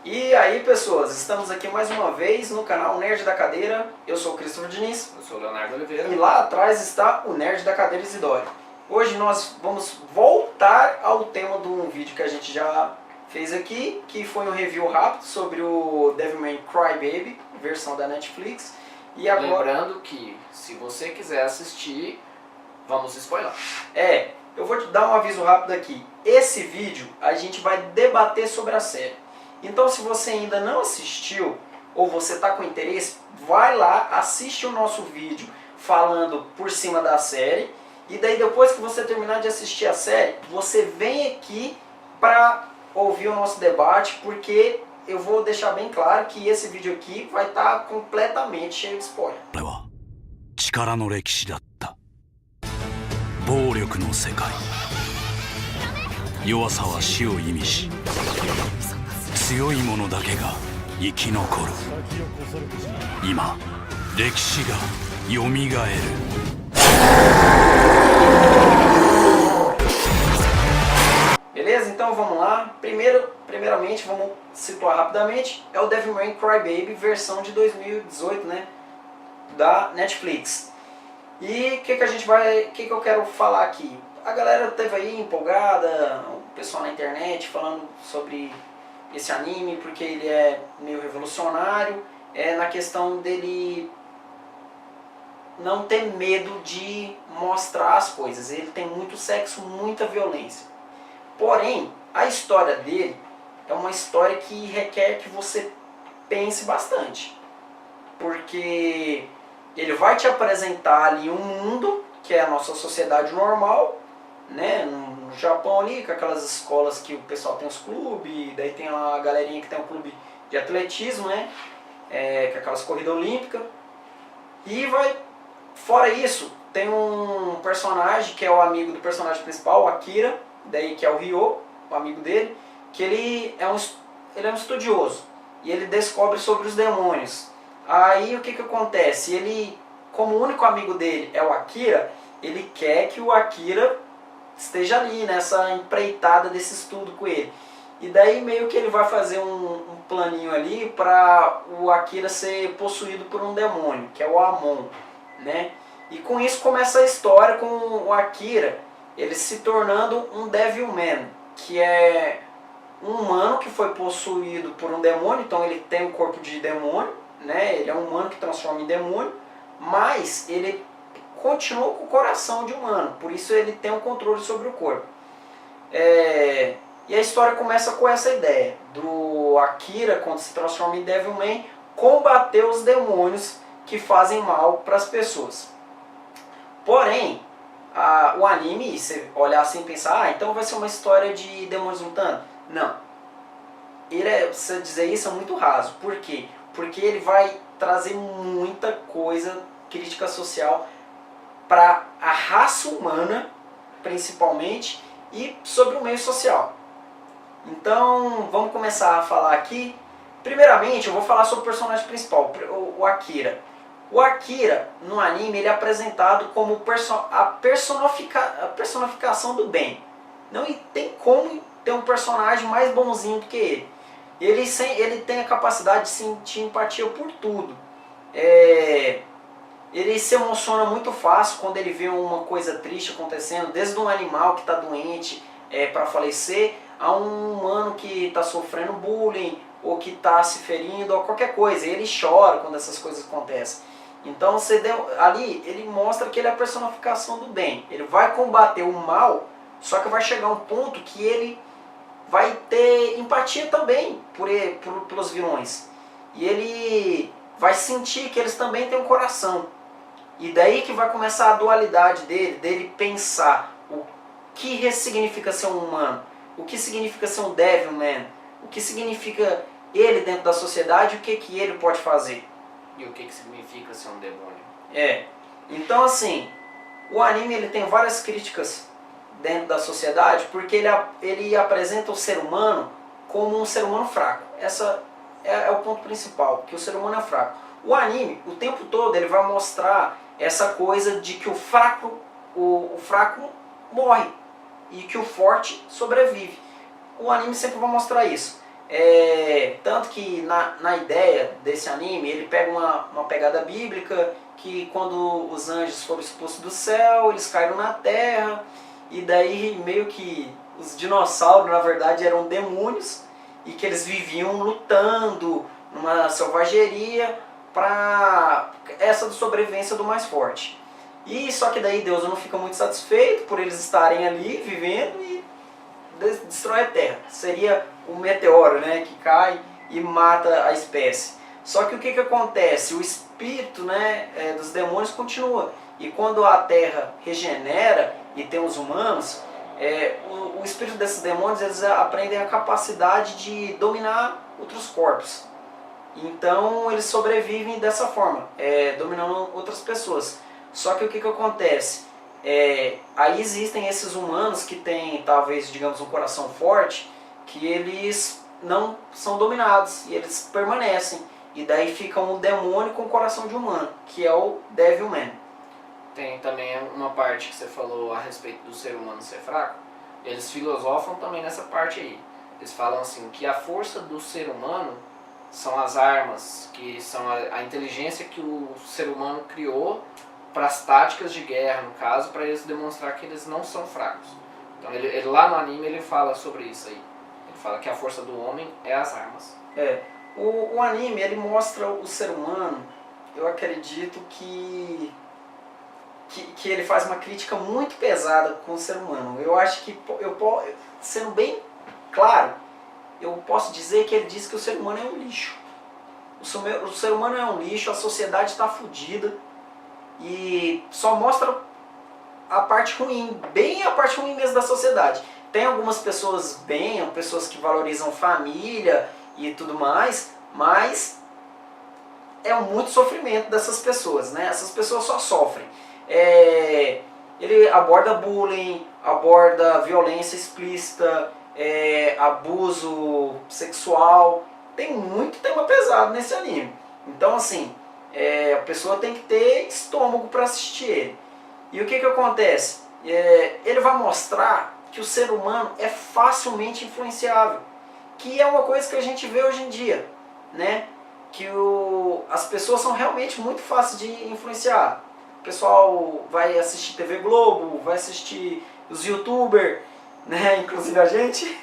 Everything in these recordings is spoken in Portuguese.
E aí, pessoas, estamos aqui mais uma vez no canal Nerd da Cadeira. Eu sou o Christopher Diniz. Eu sou o Leonardo Oliveira. E lá atrás está o Nerd da Cadeira Isidório. Hoje nós vamos voltar ao tema de um vídeo que a gente já fez aqui, que foi um review rápido sobre o Devilman Crybaby, versão da Netflix. E agora... Lembrando que, se você quiser assistir, vamos spoiler. Eu vou te dar um aviso rápido aqui. Esse vídeo a gente vai debater sobre a série. Então, se você ainda não assistiu, ou você está com interesse, vai lá, assiste o nosso vídeo falando por cima da série. E daí, depois que você terminar de assistir a série, você vem aqui para ouvir o nosso debate, porque eu vou deixar bem claro que esse vídeo aqui vai estar completamente cheio de spoiler. 力の歴史だった。暴力の世界。弱さは死を意味し、強い者だけが生き残る。今、歴史がよみがえる。Beleza? Então vamos lá. Primeiramente, vamos situar rapidamente. É o Devilman Crybaby, versão de 2018, né? Da Netflix. E o que eu quero falar aqui? A galera teve aí empolgada, o pessoal na internet falando sobre esse anime, porque ele é meio revolucionário, na questão dele não ter medo de mostrar as coisas. Ele tem muito sexo, muita violência. Porém, a história dele é uma história que requer que você pense bastante. Porque ele vai te apresentar ali um mundo, que é a nossa sociedade normal, né? No Japão ali, com aquelas escolas que o pessoal tem os clubes, daí tem a galerinha que tem um clube de atletismo, né? Com aquelas corridas olímpicas. E vai, fora isso, tem um personagem que é o amigo do personagem principal, o Akira, daí que é o Ryo, o amigo dele, que ele é um estudioso e ele descobre sobre os demônios. Aí o que acontece? Ele, como o único amigo dele é o Akira, ele quer que o Akira esteja ali nessa empreitada desse estudo com ele. E daí meio que ele vai fazer um planinho ali para o Akira ser possuído por um demônio, que é o Amon, né? E com isso começa a história com o Akira, ele se tornando um Devilman, que é um humano que foi possuído por um demônio, então ele tem um corpo de demônio, né? Ele é um humano que transforma em demônio, mas ele continua com o coração de humano, por isso ele tem um controle sobre o corpo. E a história começa com essa ideia do Akira, quando se transforma em Devilman, combater os demônios que fazem mal para as pessoas. Porém, o anime, você olhar assim e pensar, então vai ser uma história de demônios lutando? Não. Você dizer isso é muito raso. Por quê? Porque ele vai trazer muita coisa, crítica social, para a raça humana, principalmente, e sobre o meio social. Então, vamos começar a falar aqui. Primeiramente, eu vou falar sobre o personagem principal, o Akira. O Akira, no anime, ele é apresentado como a personificação do bem. Não tem como ter um personagem mais bonzinho do que ele. Ele tem a capacidade de sentir empatia por tudo. Ele se emociona muito fácil quando ele vê uma coisa triste acontecendo, desde um animal que está doente para falecer, a um humano que está sofrendo bullying, ou que está se ferindo, ou qualquer coisa. Ele chora quando essas coisas acontecem. Então ali ele mostra que ele é a personificação do bem. Ele vai combater o mal, só que vai chegar um ponto que ele vai ter empatia também pelos vilões. E ele vai sentir que eles também têm um coração. E daí que vai começar a dualidade dele pensar o que significa ser um humano, o que significa ser um Devilman, o que significa ele dentro da sociedade, o que ele pode fazer. E o que significa ser um demônio? Então assim, o anime ele tem várias críticas dentro da sociedade, porque ele apresenta o ser humano como um ser humano fraco. Essa é o ponto principal, que o ser humano é fraco. O anime, o tempo todo, ele vai mostrar essa coisa de que o fraco morre e que o forte sobrevive. O anime sempre vai mostrar isso. Tanto que na ideia desse anime, ele pega uma pegada bíblica, que quando os anjos foram expulsos do céu, eles caíram na terra, e daí meio que os dinossauros, na verdade, eram demônios, e que eles viviam lutando numa selvageria para essa sobrevivência do mais forte. E só que daí Deus não fica muito satisfeito por eles estarem ali vivendo e destrói a Terra. Seria um meteoro, né, que cai e mata a espécie. Só que o que acontece? O espírito, né, dos demônios continua. E quando a Terra regenera e tem os humanos, o espírito desses demônios, eles aprendem a capacidade de dominar outros corpos. Então eles sobrevivem dessa forma, dominando outras pessoas. Só que o que acontece? Aí existem esses humanos que têm, talvez, digamos, um coração forte, que eles não são dominados e eles permanecem. E daí fica um demônio com coração de humano, que é o Devilman. Tem também uma parte que você falou a respeito do ser humano ser fraco. Eles filosofam também nessa parte aí. Eles falam assim que a força do ser humano são as armas, que são a inteligência que o ser humano criou para as táticas de guerra, no caso, para eles demonstrar que eles não são fracos. Então ele lá no anime ele fala sobre isso aí. Ele fala que a força do homem é as armas. O anime, ele mostra o ser humano, eu acredito que ele faz uma crítica muito pesada com o ser humano. Eu acho que, sendo bem claro, eu posso dizer que ele diz que o ser humano é um lixo. O ser humano é um lixo, a sociedade está fodida e só mostra a parte ruim, bem a parte ruim mesmo da sociedade. Tem algumas pessoas pessoas que valorizam família e tudo mais, mas é muito sofrimento dessas pessoas, né? Essas pessoas só sofrem. Ele aborda bullying, aborda violência explícita, abuso sexual, tem muito tema pesado nesse anime. Então assim, a pessoa tem que ter estômago para assistir ele. E o que acontece? Ele vai mostrar que o ser humano é facilmente influenciável, que é uma coisa que a gente vê hoje em dia, né? Que as pessoas são realmente muito fáceis de influenciar. O pessoal vai assistir TV Globo, vai assistir os youtubers, né, inclusive a gente,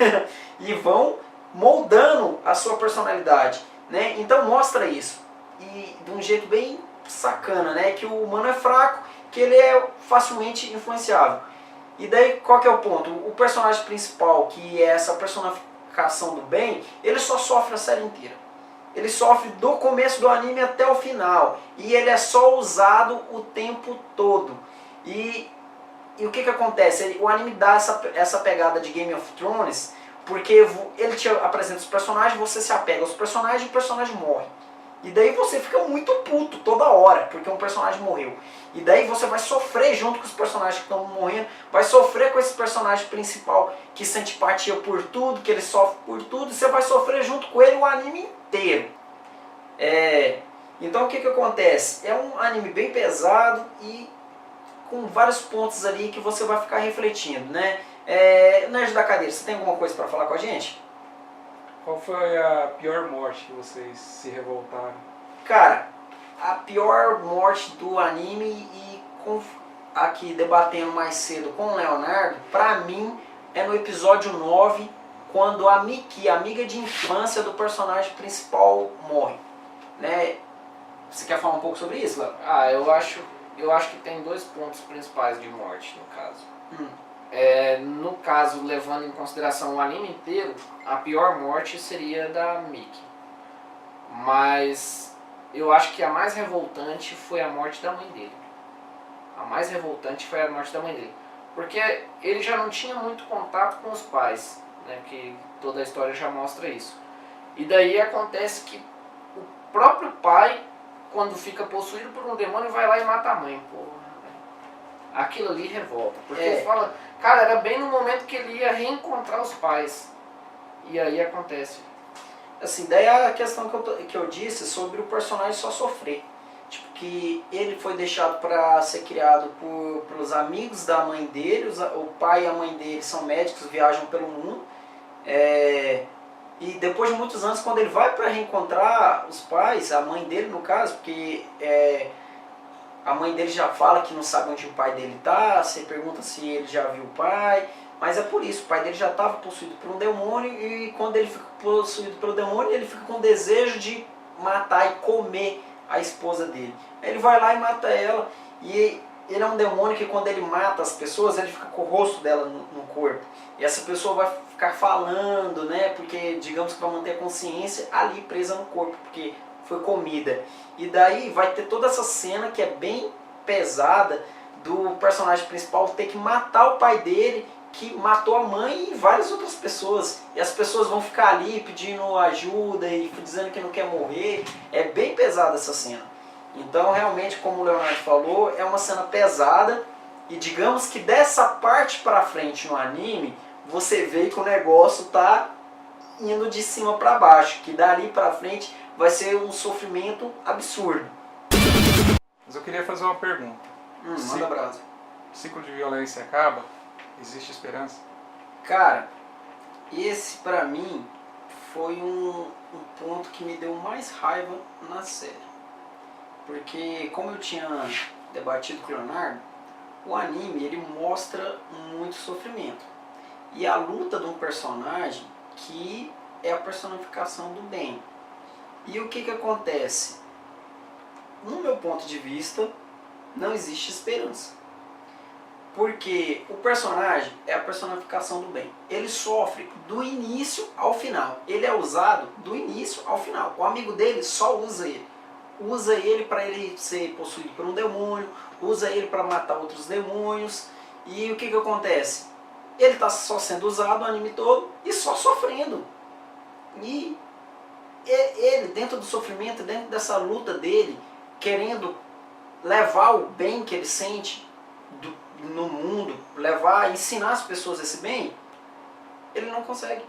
e vão moldando a sua personalidade, né? Então mostra isso, e de um jeito bem sacana, né? Que o humano é fraco, que ele é facilmente influenciável. E daí qual que é o ponto? O personagem principal, que é essa personificação do bem, ele só sofre a série inteira. Ele sofre do começo do anime até o final. E ele é só usado o tempo todo. E o que acontece? O anime dá essa pegada de Game of Thrones, porque ele te apresenta os personagens, você se apega aos personagens e o personagem morre. E daí você fica muito puto toda hora, porque um personagem morreu. E daí você vai sofrer junto com os personagens que estão morrendo, vai sofrer com esse personagem principal que sente empatia por tudo, que ele sofre por tudo, e você vai sofrer junto com ele o anime inteiro. Então o que acontece? É um anime bem pesado e com vários pontos ali que você vai ficar refletindo, né? Nerd da cadeira, você tem alguma coisa para falar com a gente? Qual foi a pior morte que vocês se revoltaram? Cara, a pior morte do anime, e aqui debatendo mais cedo com o Leonardo, pra mim é no episódio 9, quando a Miki, amiga de infância do personagem principal, morre, né? Você quer falar um pouco sobre isso, Léo? Eu acho que tem dois pontos principais de morte, no caso. No caso, levando em consideração o anime inteiro, a pior morte seria da Miki. Mas eu acho que a mais revoltante foi a morte da mãe dele. A mais revoltante foi a morte da mãe dele. Porque ele já não tinha muito contato com os pais, né, que toda a história já mostra isso. E daí acontece que o próprio pai, quando fica possuído por um demônio, vai lá e mata a mãe. Porra, aquilo ali revolta. Porque fala, cara, era bem no momento que ele ia reencontrar os pais. E aí acontece. Assim, daí a questão que eu disse sobre o personagem só sofrer. Tipo, que ele foi deixado para ser criado pelos amigos da mãe dele, o pai e a mãe dele são médicos, viajam pelo mundo. E depois de muitos anos, quando ele vai para reencontrar os pais, a mãe dele no caso, porque a mãe dele já fala que não sabe onde o pai dele está, você pergunta se ele já viu o pai, mas é por isso, o pai dele já estava possuído por um demônio e quando ele fica possuído pelo demônio, ele fica com o desejo de matar e comer a esposa dele. Ele vai lá e mata ela e ele é um demônio que quando ele mata as pessoas, ele fica com o rosto dela no corpo. E essa pessoa vai ficar falando, né? Porque digamos que vai manter a consciência ali presa no corpo, porque foi comida. E daí vai ter toda essa cena que é bem pesada do personagem principal ter que matar o pai dele, que matou a mãe e várias outras pessoas. E as pessoas vão ficar ali pedindo ajuda e dizendo que não quer morrer. É bem pesada essa cena. Então realmente, como o Leonardo falou, é uma cena pesada. E digamos que dessa parte pra frente no anime, você vê que o negócio tá indo de cima pra baixo. Que dali pra frente vai ser um sofrimento absurdo. Mas eu queria fazer uma pergunta. Manda brasa. O ciclo de violência acaba? Existe esperança? Cara, esse pra mim foi um ponto que me deu mais raiva na série. Porque como eu tinha debatido com o Leonardo, o anime ele mostra muito sofrimento. E a luta de um personagem que é a personificação do bem. E o que acontece? No meu ponto de vista, não existe esperança. Porque o personagem é a personificação do bem. Ele sofre do início ao final. Ele é usado do início ao final. O amigo dele só usa ele. Usa ele para ele ser possuído por um demônio. Usa ele para matar outros demônios. E o que acontece? Ele está só sendo usado o anime todo e só sofrendo. E ele, dentro do sofrimento, dentro dessa luta dele, querendo levar o bem que ele sente no mundo, ensinar as pessoas esse bem, ele não consegue,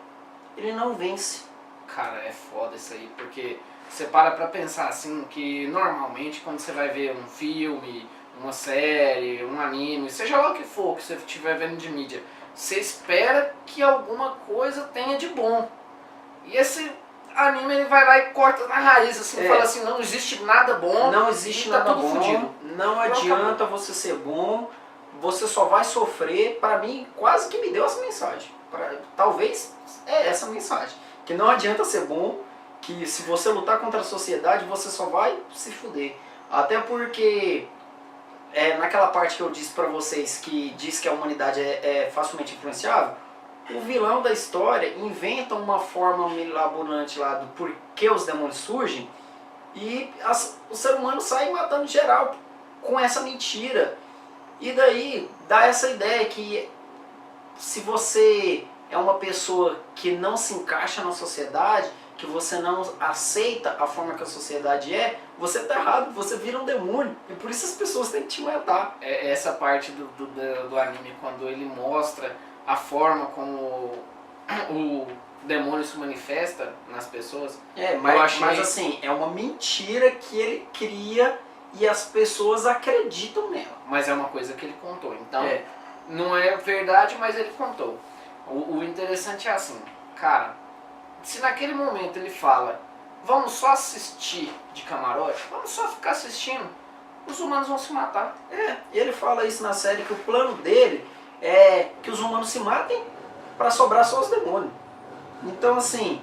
ele não vence. Cara, é foda isso aí, porque você para pra pensar assim, que normalmente quando você vai ver um filme, uma série, um anime, seja lá o que for que você estiver vendo de mídia, você espera que alguma coisa tenha de bom. E esse anime ele vai lá e corta na raiz, assim, fala assim, não existe nada bom, não existe tá nada tudo bom, fudido. não adianta você ser bom, você só vai sofrer. Para mim, quase que me deu essa mensagem. Talvez é essa mensagem. Que não adianta ser bom, que se você lutar contra a sociedade, você só vai se fuder. Até porque, naquela parte que eu disse para vocês, que diz que a humanidade é facilmente influenciável, o vilão da história inventa uma forma mirabolante lá do porquê os demônios surgem, e o ser humano sai matando geral com essa mentira. E daí dá essa ideia que se você é uma pessoa que não se encaixa na sociedade, que você não aceita a forma que a sociedade é, você está errado, você vira um demônio. E por isso as pessoas têm que te matar. Essa parte do anime, quando ele mostra a forma como o demônio se manifesta nas pessoas. Mas assim, é uma mentira que ele cria e as pessoas acreditam nela. Mas é uma coisa que ele contou. Então, não é verdade, mas ele contou. O interessante é assim, cara, se naquele momento ele fala, vamos só assistir de camarote, vamos só ficar assistindo, os humanos vão se matar. E ele fala isso na série, que o plano dele é que os humanos se matem para sobrar só os demônios. Então assim,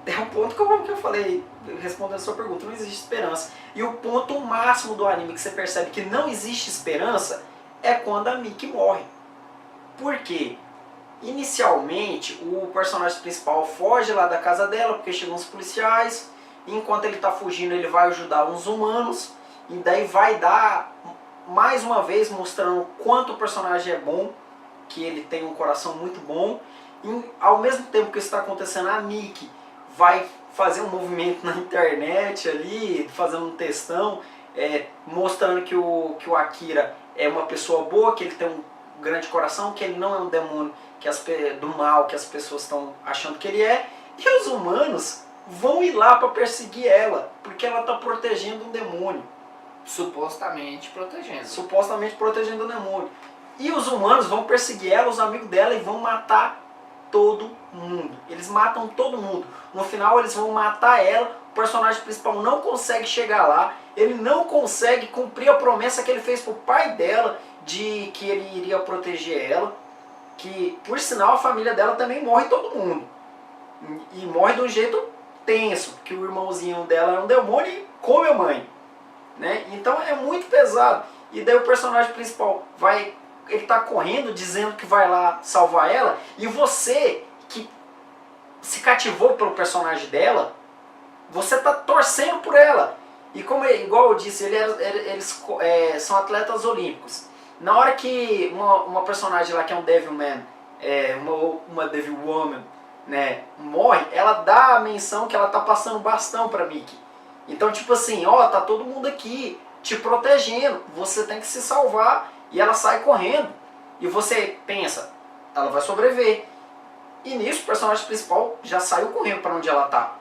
é um ponto que eu falei, respondendo a sua pergunta, não existe esperança. E o ponto máximo do anime que você percebe que não existe esperança é quando a Miki morre. Por quê? Inicialmente, o personagem principal foge lá da casa dela, porque chegam os policiais, e enquanto ele está fugindo, ele vai ajudar uns humanos, e daí vai dar, mais uma vez, mostrando quanto o personagem é bom, que ele tem um coração muito bom, e ao mesmo tempo que isso está acontecendo, a Miki vai fazer um movimento na internet ali, fazendo um textão, mostrando que o Akira é uma pessoa boa, que ele tem um grande coração, que ele não é um demônio do mal que as pessoas estão achando que ele é, e os humanos vão ir lá para perseguir ela, porque ela está protegendo um demônio. Supostamente protegendo. Supostamente protegendo o demônio. E os humanos vão perseguir ela, os amigos dela, e vão matar todo mundo. Eles matam todo mundo. No final eles vão matar ela, o personagem principal não consegue chegar lá, ele não consegue cumprir a promessa que ele fez pro pai dela de que ele iria proteger ela, que por sinal a família dela também morre todo mundo. E morre de um jeito tenso, porque o irmãozinho dela é um demônio e come a mãe, né? Então é muito pesado. E daí o personagem principal vai, ele tá correndo dizendo que vai lá salvar ela, e você que se cativou pelo personagem dela, você tá torcendo por ela. E como igual eu disse, eles são atletas olímpicos. Na hora que uma personagem lá que é um Devilman, uma Devil Woman, né, morre, ela dá a menção que ela tá passando bastão pra Mickey. Então tipo assim, ó, tá todo mundo aqui te protegendo, você tem que se salvar. E ela sai correndo. E você pensa, ela vai sobreviver. E nisso o personagem principal já saiu correndo para onde ela tá.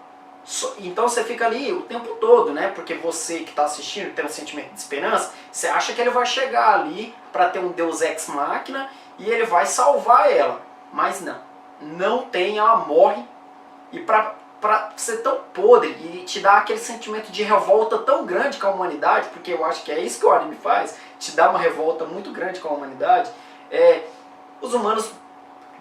Então você fica ali o tempo todo, né? Porque você que está assistindo tem um sentimento de esperança, você acha que ele vai chegar ali para ter um Deus Ex Machina e ele vai salvar ela. Mas não. Não tem, ela morre. E pra ser tão podre e te dar aquele sentimento de revolta tão grande com a humanidade, porque eu acho que é isso que o anime faz, te dá uma revolta muito grande com a humanidade, os humanos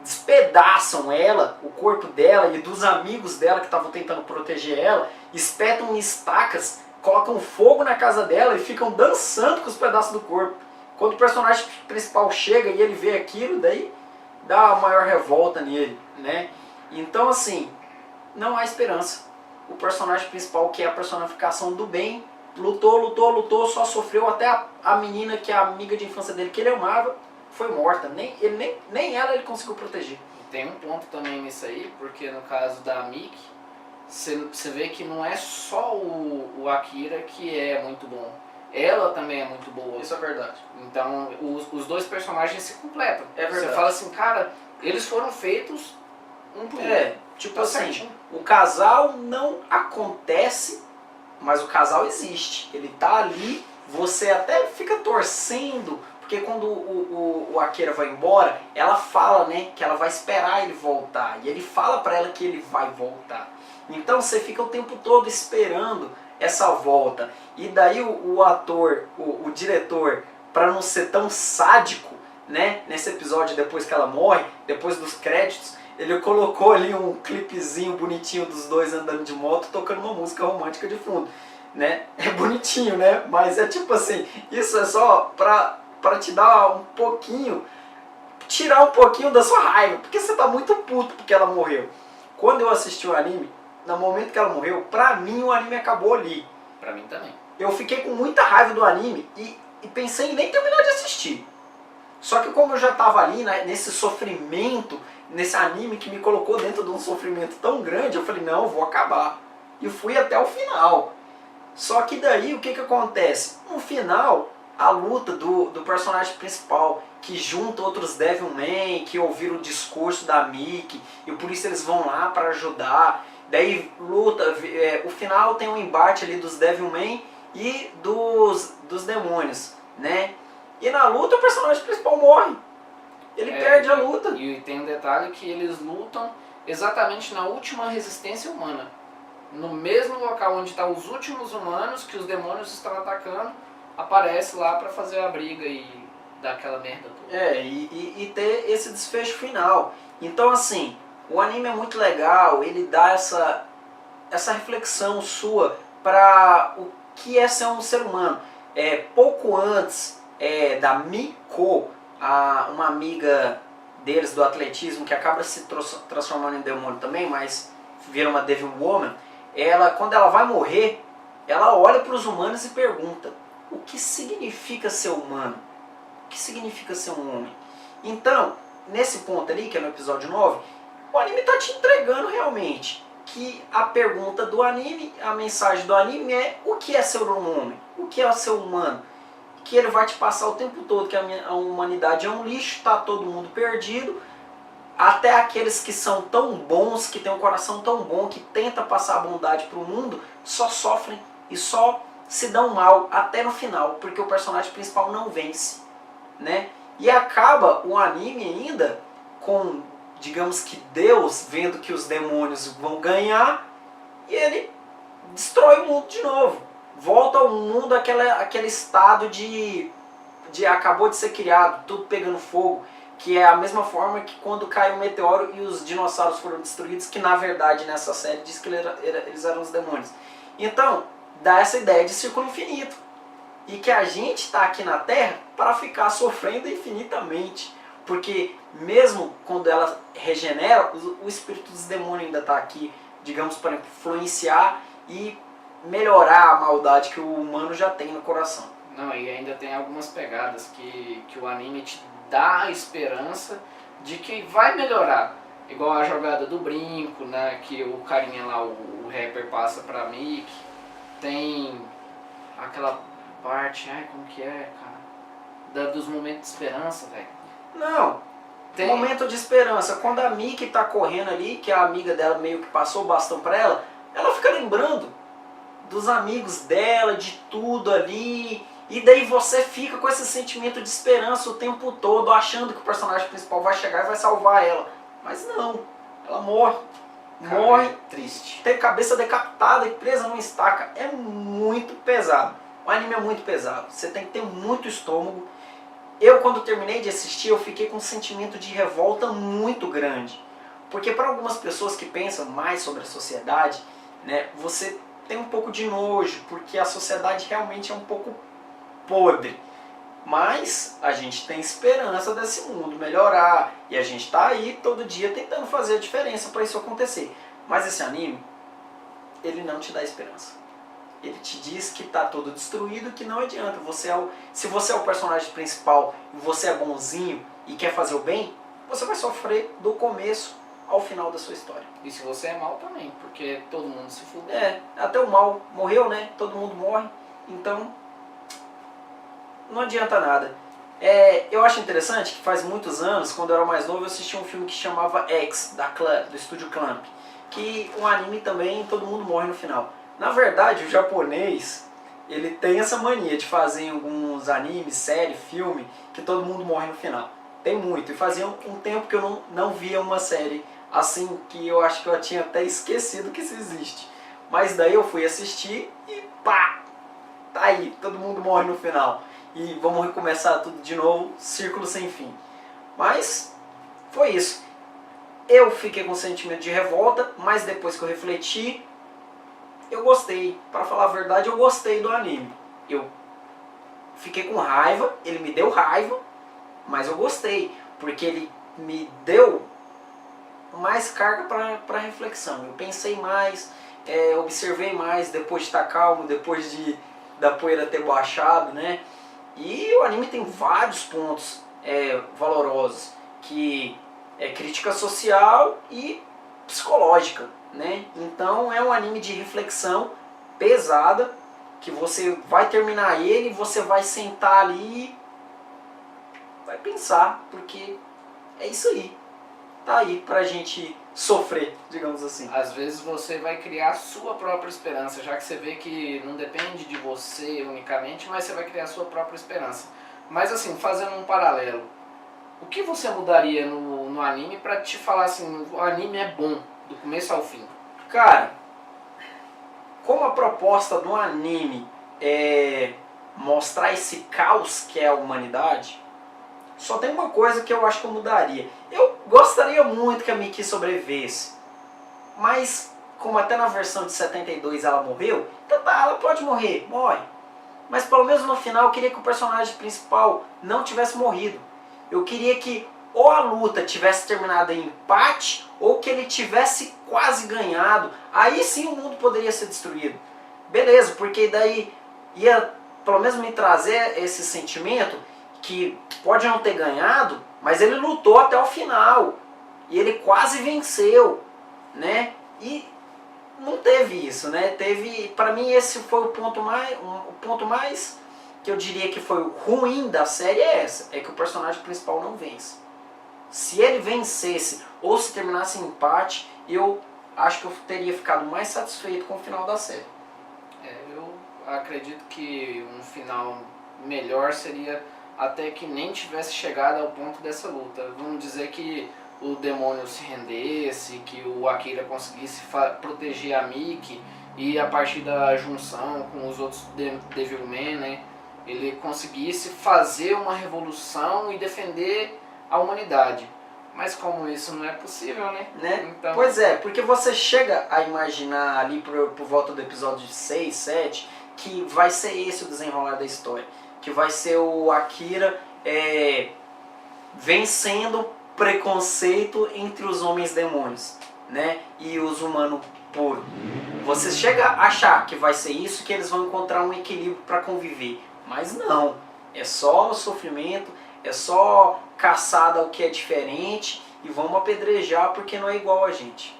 despedaçam ela, o corpo dela e dos amigos dela que estavam tentando proteger ela, espetam em estacas, colocam fogo na casa dela e ficam dançando com os pedaços do corpo. Quando o personagem principal chega e ele vê aquilo, daí dá a maior revolta nele, né? Então assim, não há esperança. O personagem principal, que é a personificação do bem, lutou, só sofreu, até a menina que é a amiga de infância dele, que ele amava, foi morta. Nem ela ele conseguiu proteger. Tem um ponto também nisso aí, porque no caso da Mickey, você vê que não é só o Akira que é muito bom. Ela também é muito boa. Isso é verdade. Então os dois personagens se completam. É verdade. Você fala assim, cara, eles foram feitos um pro outro. Tipo Tá assim, certinho. o casal não acontece, mas o casal existe. Ele tá ali, você até fica torcendo, porque quando o Akira vai embora, ela fala, né, que ela vai esperar ele voltar. E ele fala pra ela que ele vai voltar. Então você fica o tempo todo esperando essa volta. E daí o ator, o diretor, pra não ser tão sádico, né, nesse episódio depois que ela morre, depois dos créditos, ele colocou ali um clipezinho bonitinho dos dois andando de moto, tocando uma música romântica de fundo, né? É bonitinho, né? Mas é tipo assim, isso é só pra te dar um pouquinho, tirar um pouquinho da sua raiva, porque você tá muito puto porque ela morreu. Quando eu assisti o anime, no momento que ela morreu, pra mim o anime acabou ali. Pra mim também. Eu fiquei com muita raiva do anime e pensei em nem terminar de assistir. Só que como eu já tava ali, né, nesse sofrimento, nesse anime que me colocou dentro de um sofrimento tão grande, eu falei, não, eu vou acabar. E fui até o final. Só que daí, o que acontece? No final, a luta do personagem principal, que junta outros Devilman, que ouviram o discurso da Mickey, e por isso eles vão lá para ajudar. Daí luta, o final tem um embate ali dos Devilman e dos demônios, né? E na luta o personagem principal morre. Ele perde a luta. E tem um detalhe que eles lutam exatamente na última resistência humana. No mesmo local onde estão os últimos humanos que os demônios estão atacando, aparece lá pra fazer a briga e dar aquela merda toda. E ter esse desfecho final. Então assim, o anime é muito legal, ele dá essa reflexão sua para o que é ser um ser humano. Pouco antes da Miko, uma amiga deles do atletismo, que acaba se transformando em demônio também, mas vira uma Devil Woman, quando ela vai morrer, ela olha para os humanos e pergunta: o que significa ser humano? O que significa ser um homem? Então, nesse ponto ali, que é no episódio 9, o anime está te entregando realmente que a pergunta do anime, a mensagem do anime é: o que é ser um homem? O que é ser humano? Que ele vai te passar o tempo todo que a humanidade é um lixo, está todo mundo perdido, até aqueles que são tão bons, que têm um coração tão bom, que tenta passar a bondade para o mundo, só sofrem e só se dão mal até no final, porque o personagem principal não vence, né? E acaba o anime ainda com digamos que Deus, vendo que os demônios vão ganhar, e ele destrói o mundo de novo. Volta ao mundo aquele estado de acabou de ser criado, tudo pegando fogo, que é a mesma forma que quando cai um meteoro e os dinossauros foram destruídos, que na verdade nessa série diz que eles eram os demônios. Então, dá essa ideia de círculo infinito. E que a gente está aqui na Terra para ficar sofrendo infinitamente. Porque mesmo quando ela regenera, o espírito dos demônios ainda está aqui, digamos, para influenciar e melhorar a maldade que o humano já tem no coração. Não, e ainda tem algumas pegadas que o anime te dá a esperança de que vai melhorar. Igual a jogada do brinco, né, que o carinha lá, o rapper passa pra Mickey. Tem aquela parte, como que é, cara? Dos momentos de esperança, velho. Não, tem momento de esperança. Quando a Mickey tá correndo ali, que a amiga dela meio que passou o bastão pra ela fica lembrando dos amigos dela, de tudo ali. E daí você fica com esse sentimento de esperança o tempo todo, achando que o personagem principal vai chegar e vai salvar ela. Mas não, ela morre. Cara, morre, é triste. Tem cabeça decapitada e presa numa estaca. É muito pesado. O anime é muito pesado. Você tem que ter muito estômago. Eu, quando terminei de assistir, eu fiquei com um sentimento de revolta muito grande. Porque para algumas pessoas que pensam mais sobre a sociedade, né, você tem um pouco de nojo, porque a sociedade realmente é um pouco podre. Mas a gente tem esperança desse mundo melhorar. E a gente está aí todo dia tentando fazer a diferença para isso acontecer. Mas esse anime, ele não te dá esperança. Ele te diz que está todo destruído, que não adianta. Se você é o personagem principal e você é bonzinho e quer fazer o bem, você vai sofrer do começo ao final da sua história. E se você é mal também, porque todo mundo se fudeu. Até o mal morreu, né? Todo mundo morre. Então, não adianta nada. Eu acho interessante que faz muitos anos, quando eu era mais novo, eu assisti um filme que chamava X, do estúdio Clamp. Que um anime também, todo mundo morre no final. Na verdade, o japonês, ele tem essa mania de fazer alguns animes, série, filme, que todo mundo morre no final. Tem muito. E fazia um tempo que eu não via uma série assim, que eu acho que eu tinha até esquecido que isso existe. Mas daí eu fui assistir e pá! Tá aí, todo mundo morre no final. E vamos recomeçar tudo de novo, círculo sem fim. Mas foi isso. Eu fiquei com um sentimento de revolta, mas depois que eu refleti, eu gostei. Para falar a verdade, eu gostei do anime. Eu fiquei com raiva, ele me deu raiva, mas eu gostei, porque ele me deu mais carga para reflexão. Eu pensei mais, observei mais, depois de estar calmo, depois da poeira ter baixado, né? E o anime tem vários pontos valorosos, que é crítica social e psicológica, né? Então é um anime de reflexão pesada, que você vai terminar ele, você vai sentar ali e vai pensar, porque é isso aí. Tá aí pra gente sofrer, digamos assim. Às vezes você vai criar a sua própria esperança, já que você vê que não depende de você unicamente, mas você vai criar a sua própria esperança. Mas assim, fazendo um paralelo, o que você mudaria no anime pra te falar assim, o anime é bom, do começo ao fim? Cara, como a proposta do anime é mostrar esse caos que é a humanidade, só tem uma coisa que eu acho que eu mudaria. Eu gostaria muito que a Mickey sobrevivesse, mas como até na versão de 72 ela morreu, então tá, ela pode morrer, morre. Mas pelo menos no final eu queria que o personagem principal não tivesse morrido. Eu queria que ou a luta tivesse terminado em empate, ou que ele tivesse quase ganhado. Aí sim o mundo poderia ser destruído. Beleza, porque daí ia pelo menos me trazer esse sentimento que pode não ter ganhado, mas ele lutou até o final. E ele quase venceu, né? E não teve isso, né? Para mim esse foi o ponto mais que eu diria que foi o ruim da série, é que o personagem principal não vence. Se ele vencesse ou se terminasse em empate, eu acho que eu teria ficado mais satisfeito com o final da série. Eu acredito que um final melhor seria até que nem tivesse chegado ao ponto dessa luta. Vamos dizer que o demônio se rendesse, que o Akira conseguisse proteger a Miki, e a partir da junção com os outros Devilman, né, ele conseguisse fazer uma revolução e defender a humanidade. Mas como isso não é possível, né? Então... Pois é, porque você chega a imaginar ali por volta do episódio 6, 7, que vai ser esse o desenrolar da história. Que vai ser o Akira vencendo preconceito entre os homens demônios, né, e os humanos puros. Você chega a achar que vai ser isso, que eles vão encontrar um equilíbrio para conviver. Mas não, é só sofrimento, é só caçada ao que é diferente e vamos apedrejar porque não é igual a gente.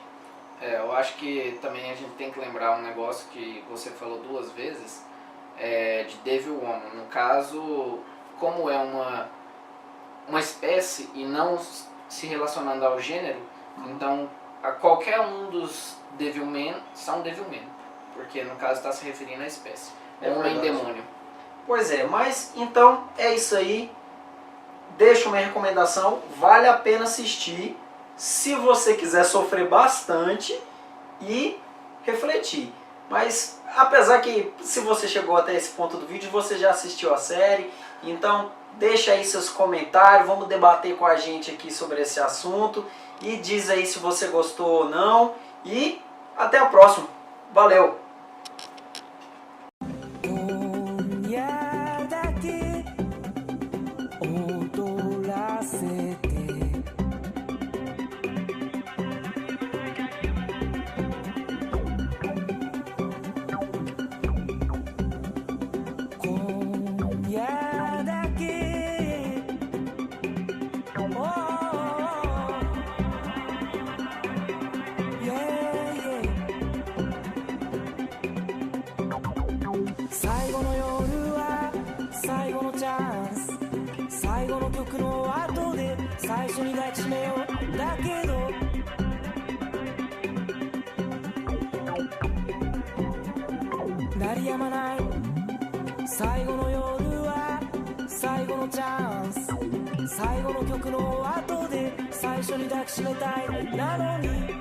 Eu acho que também a gente tem que lembrar um negócio que você falou 2 vezes, de Devil Woman. No caso, como é uma espécie e não se relacionando ao gênero, então a qualquer um dos Devilman são Devilman, porque no caso está se referindo à espécie, homem demônio. Pois é, mas então é isso aí. Deixo uma recomendação, vale a pena assistir se você quiser sofrer bastante e refletir. Mas apesar que se você chegou até esse ponto do vídeo, você já assistiu a série, então deixa aí seus comentários, vamos debater com a gente aqui sobre esse assunto e diz aí se você gostou ou não e até a próxima. Valeu!最後の曲の後で最初に抱きしめたいなのに